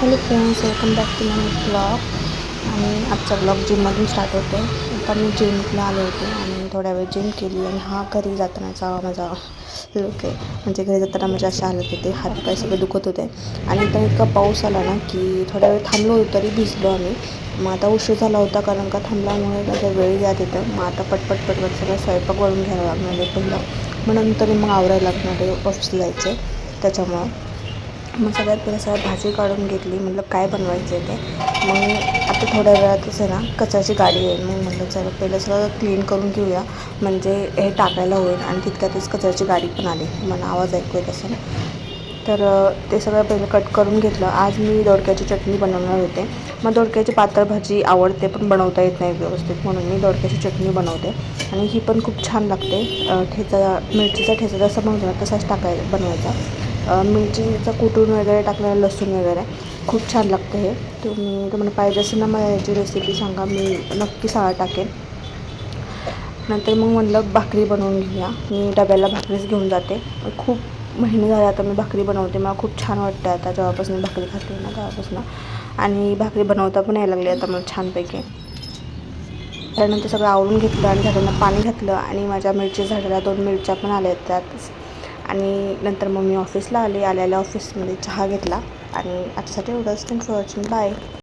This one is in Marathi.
Hello friends, welcome back to my blog. आणि आजचा ब्लॉग जिममधून स्टार्ट होतो. आता मी जिमला आले होते आणि थोड्या वेळ जिम केली. आणि हा घरी जातानाचा माझा लुक आहे. म्हणजे घरी जाताना माझ्या अशा हालत होते, हातपाय सगळे दुखत होते. आणि इथं इतका पाऊस आला ना की थोड्या वेळ थांबलो होतो, तरी भिजलो आम्ही. मग आता उशीर झाला होता, कारण का थांबल्यामुळे माझ्या वेळ जात येतं. मग आता पटपट सगळं स्वयंपाक बनवून घ्यायला लागणार आहे पहिलं. मग नंतर मग आवरायला लागणार आहे, ऑफिसला जायचं आहे त्याच्यामुळं. मग सगळ्यात पहिलं सगळ्यात भाजी काढून घेतली. म्हटलं काय बनवायचं आहे ते. मग आता थोड्या वेळातच आहे ना कचऱ्याची गाडी येईल. मग म्हटलं चला पहिलं सगळं क्लीन करून घेऊया, म्हणजे हे टाकायला होईल. आणि तितक्यातच कचऱ्याची गाडी पण आली, मला आवाज ऐकू येत असेल. तर ते सगळं पहिलं कट करून घेतलं. आज मी दोडक्याची चटणी बनवणार होते. मग दोडक्याची पातळ भाजी आवडते, पण बनवता येत नाही व्यवस्थित, म्हणून मी दोडक्याची चटणी बनवते. आणि ही पण खूप छान लागते. ठेचा, मिरचीचा ठेचा जसा बनवतो तसाच बनवायचा. मिरचीचं कुटून वगैरे टाकलेलं, लसूण वगैरे खूप छान लागतं हे. तुम्हाला पाहिजे असेल ना मला याची रेसिपी सांगा, मी नक्की टाकेन. नंतर मग म्हटलं भाकरी बनवून घेऊया. मी डब्याला भाकरीच घेऊन जाते. खूप महिने झाले आता मी भाकरी बनवते. मला खूप छान वाटतं आता, जेव्हापासून मी भाकरी खाते ना तेव्हापासून. आणि भाकरी बनवता पण यायला लागली आता मला छानपैकी. त्यानंतर सगळं आवरून घेतलं आणि झाडांना पाणी घातलं. आणि माझ्या मिरची झाडाला 2 मिरच्या पण आल्या त्यातच. आणि नंतर मग मी ऑफिसला आले. आल्याला ऑफिसमध्ये चहा घेतला. आणि आजच्यासाठी एवढंच. Thanks for watching. बाय.